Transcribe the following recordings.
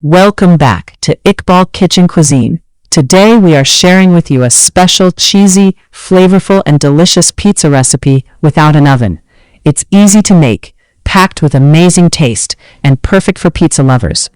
Welcome back to Iqbal Kitchen Cuisine. Today we are sharing with you a special cheesy, flavorful, and delicious pizza recipe without an oven. It's easy to make, packed with amazing taste, and perfect for pizza lovers.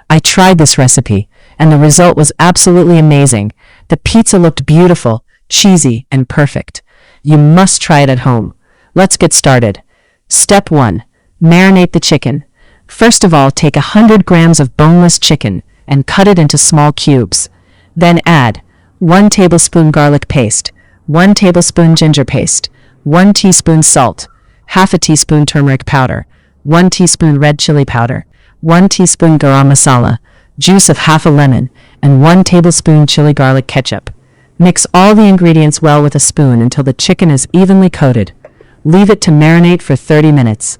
I tried this recipe, and the result was absolutely amazing. The pizza looked beautiful, cheesy, and perfect. You must try it at home. Let's get started. Step 1. Marinate the chicken. First of all, take 100 grams of boneless chicken and cut it into small cubes. Then add 1 tablespoon garlic paste, 1 tablespoon ginger paste, 1 teaspoon salt, half a teaspoon turmeric powder, 1 teaspoon red chili powder, 1 teaspoon garam masala, juice of half a lemon, and 1 tablespoon chili garlic ketchup. Mix all the ingredients well with a spoon until the chicken is evenly coated. Leave it to marinate for 30 minutes.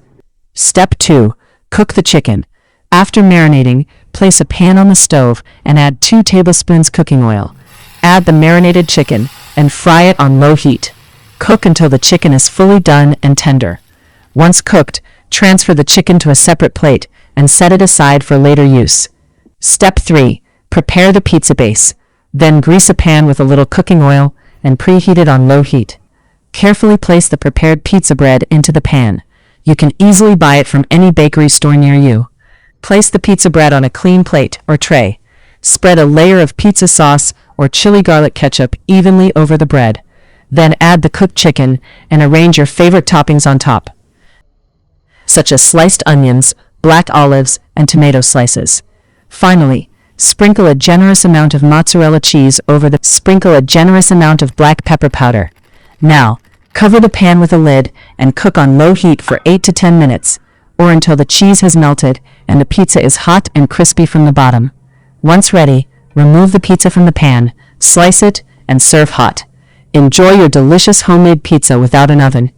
Step 2. Cook the chicken. After marinating, place a pan on the stove and add 2 tablespoons cooking oil. Add the marinated chicken and fry it on low heat. Cook until the chicken is fully done and tender. Once cooked, transfer the chicken to a separate plate and set it aside for later use. Step 3. Prepare the pizza base. Then grease a pan with a little cooking oil and preheat it on low heat. Carefully place the prepared pizza bread into the pan. You can easily buy it from any bakery store near you. Place the pizza bread on a clean plate or tray. Spread a layer of pizza sauce or chili garlic ketchup evenly over the bread. Then add the cooked chicken and arrange your favorite toppings on top, such as sliced onions, black olives, and tomato slices. Finally, sprinkle a generous amount of mozzarella cheese over the Sprinkle a generous amount of black pepper powder. Now, cover the pan with a lid and cook on low heat for 8 to 10 minutes, or until the cheese has melted and the pizza is hot and crispy from the bottom. Once ready, remove the pizza from the pan, slice it, and serve hot. Enjoy your delicious homemade pizza without an oven.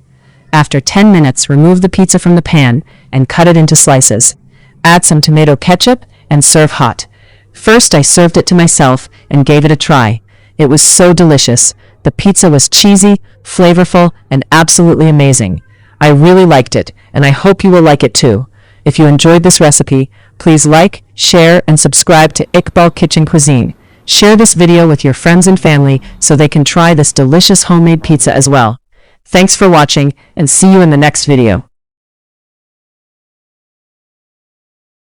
After 10 minutes, remove the pizza from the pan and cut it into slices. Add some tomato ketchup and serve hot. First, I served it to myself and gave it a try. It was so delicious. The pizza was cheesy, flavorful, and absolutely amazing. I really liked it, and I hope you will like it too. If you enjoyed this recipe, please like, share, and subscribe to Iqbal Kitchen Cuisine. Share this video with your friends and family so they can try this delicious homemade pizza as well. Thanks for watching, and see you in the next video.